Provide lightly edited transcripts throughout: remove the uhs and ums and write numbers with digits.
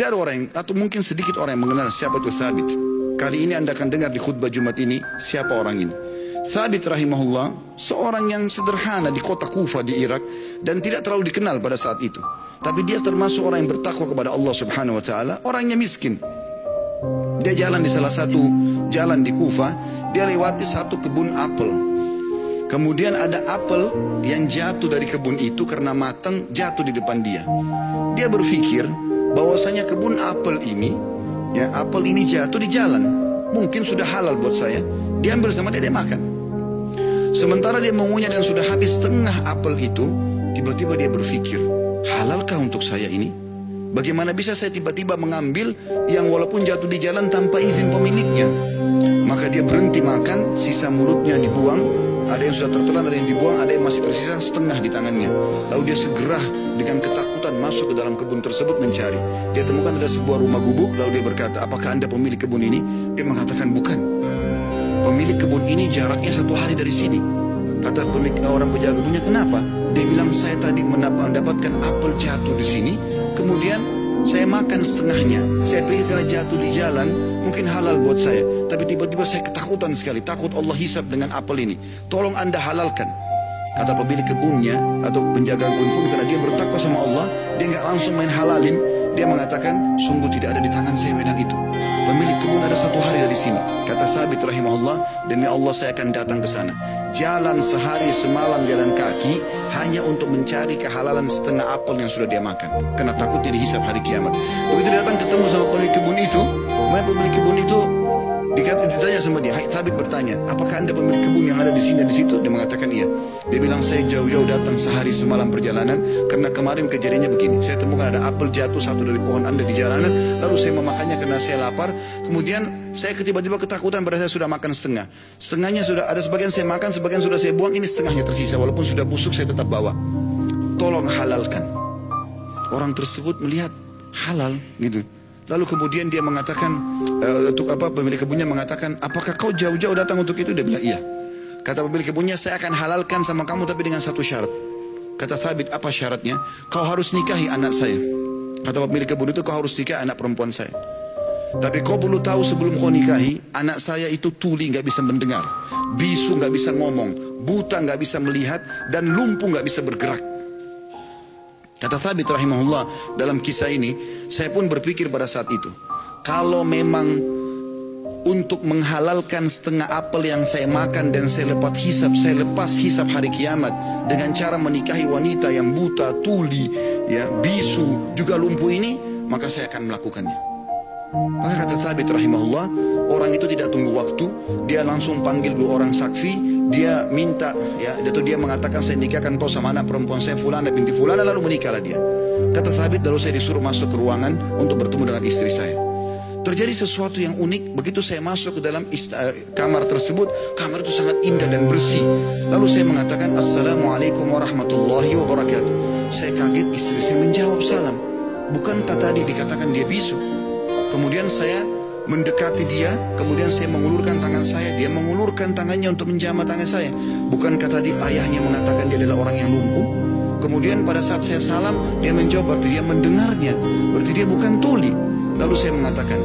Tidak ada orang yang, atau mungkin sedikit orang yang mengenal siapa itu Thabit. Kali ini Anda akan dengar di khutbah Jumat ini siapa orang ini. Thabit rahimahullah seorang yang sederhana di kota Kufa di Irak dan tidak terlalu dikenal pada saat itu. Tapi dia termasuk orang yang bertakwa kepada Allah Subhanahu wa taala, orangnya miskin. Dia jalan di salah satu jalan di Kufa, dia lewati satu kebun apel. Kemudian ada apel yang jatuh dari kebun itu karena matang, jatuh di depan dia. Dia berpikir bahwasanya kebun apel ini, ya apel ini jatuh di jalan, mungkin sudah halal buat saya. Dia ambil sama dia makan. Sementara dia mengunyah dan sudah habis setengah apel itu, tiba-tiba dia berpikir, halalkah untuk saya ini? Bagaimana bisa saya tiba-tiba mengambil yang walaupun jatuh di jalan tanpa izin pemiliknya? Maka dia berhenti makan, sisa mulutnya dibuang. Ada yang sudah tertelan, ada yang dibuang, ada yang masih tersisa setengah di tangannya. Lalu dia segera dengan ketakutan masuk ke dalam kebun tersebut mencari. Dia temukan ada sebuah rumah gubuk, lalu dia berkata, apakah Anda pemilik kebun ini? Dia mengatakan, bukan. Pemilik kebun ini jaraknya 1 hari dari sini. Kata pemilik orang penjaga kebunnya, kenapa? Dia bilang, saya tadi mendapatkan apel jatuh di sini, kemudian saya makan setengahnya. Saya pikir karena jatuh di jalan, mungkin halal buat saya. Tapi tiba-tiba saya ketakutan sekali, takut Allah hisab dengan apel ini. Tolong Anda halalkan. Kata pemilik kebunnya atau penjaga kebun pun, karena dia bertakwa sama Allah, dia nggak langsung main halalin. Dia mengatakan, sungguh tidak ada di tangan saya medan itu. Pemilik kebun ada 1 hari dari sini. Kata Thabit rahimahullah, demi Allah saya akan datang ke sana. Jalan sehari semalam jalan kaki hanya untuk mencari kehalalan setengah apel yang sudah dia makan. Karena takut dia dihisab hari kiamat. Begitu dia datang ketemu sama pemilik kebun itu, kemudian pemilik kebun itu ditanya sama dia, Thabit bertanya, apakah Anda pemilik kebun yang ada di sini dan di situ? Dia mengatakan iya. Dia bilang, saya jauh-jauh datang sehari semalam perjalanan karena kemarin kejadiannya begini. Saya temukan ada apel jatuh satu dari pohon Anda di jalanan, lalu saya memakannya karena saya lapar. Kemudian saya tiba-tiba ketakutan pada saya sudah makan setengah. Setengahnya sudah ada, sebagian saya makan, sebagian sudah saya buang, ini setengahnya tersisa. Walaupun sudah busuk saya tetap bawa. Tolong halalkan. Orang tersebut melihat halal gitu. Lalu kemudian dia mengatakan, pemilik kebunnya mengatakan, apakah kau jauh-jauh datang untuk itu? Dia bilang, iya. Kata pemilik kebunnya, saya akan halalkan sama kamu tapi dengan satu syarat. Kata Thabit, apa syaratnya? Kau harus nikahi anak saya. Kata pemilik kebun itu, kau harus nikahi anak perempuan saya. Tapi kau perlu tahu sebelum kau nikahi, anak saya itu tuli, nggak bisa mendengar, bisu nggak bisa ngomong, buta nggak bisa melihat, dan lumpuh nggak bisa bergerak. Kata Thabit rahimahullah, dalam kisah ini saya pun berpikir pada saat itu, kalau memang untuk menghalalkan setengah apel yang saya makan dan saya lepas hisab hari kiamat dengan cara menikahi wanita yang buta, tuli, ya, bisu, juga lumpuh ini, maka saya akan melakukannya. Maka kata Thabit rahimahullah, orang itu tidak tunggu waktu, dia langsung panggil 2 orang saksi. Dia minta, ya, dia mengatakan, saya nikahkan kau sama anak perempuan saya Fulana binti Fulana, lalu menikahlah dia. Kata Thabit, lalu saya disuruh masuk ke ruangan untuk bertemu dengan istri saya. Terjadi sesuatu yang unik. Begitu saya masuk ke dalam kamar tersebut, kamar itu sangat indah dan bersih. Lalu saya mengatakan, Assalamualaikum warahmatullahi wabarakatuh. Saya kaget, istri saya menjawab salam. Bukankah tadi dikatakan dia bisu? Kemudian saya mendekati dia, kemudian saya mengulurkan tangan saya, dia mengulurkan tangannya untuk menjamah tangan saya. Bukankah tadi ayahnya mengatakan dia adalah orang yang lumpuh? Kemudian pada saat saya salam, dia menjawab, berarti dia mendengarnya, berarti dia bukan tuli. Lalu saya mengatakan,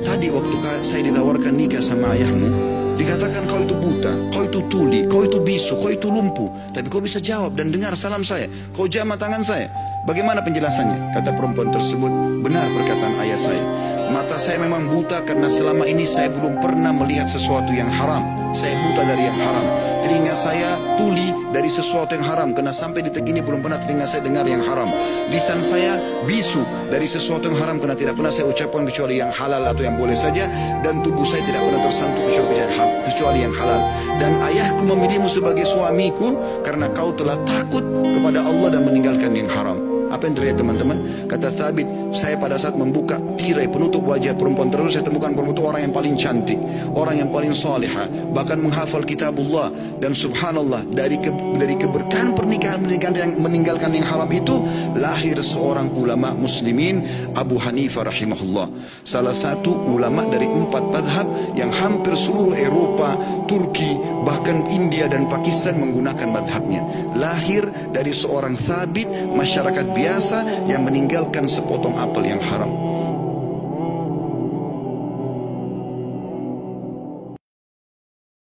tadi waktu saya ditawarkan nikah sama ayahmu, dikatakan kau itu buta, kau itu tuli, kau itu bisu, kau itu lumpuh, tapi kau bisa jawab dan dengar salam saya, kau jamah tangan saya. Bagaimana penjelasannya? Kata perempuan tersebut, benar perkataan ayah saya. Mata saya memang buta karena selama ini saya belum pernah melihat sesuatu yang haram. Saya buta dari yang haram. Telinga saya tuli dari sesuatu yang haram karena sampai detik ini belum pernah telinga saya dengar yang haram. Lisan saya bisu dari sesuatu yang haram karena tidak pernah saya ucapkan kecuali yang halal atau yang boleh saja. Dan tubuh saya tidak pernah tersentuh kecuali yang halal. Dan ayahku memilihmu sebagai suamiku karena kau telah takut kepada Allah dan meninggalkan yang haram. Apa yang terjadi teman-teman? Kata Thabit, saya pada saat membuka tirai penutup wajah perempuan tersebut, saya temukan perempuan itu orang yang paling cantik, orang yang paling salihah, bahkan menghafal kitabullah. Dan subhanallah, dari keberkahan pernikahan yang meninggalkan yang haram itu, lahir seorang ulama muslimin, Abu Hanifah rahimahullah. Salah satu ulama dari 4 madhab yang hampir seluruh Eropa, Turki, bahkan India dan Pakistan menggunakan madhabnya. Lahir dari seorang Thabit, masyarakat biasa yang meninggalkan sepotong apel yang haram.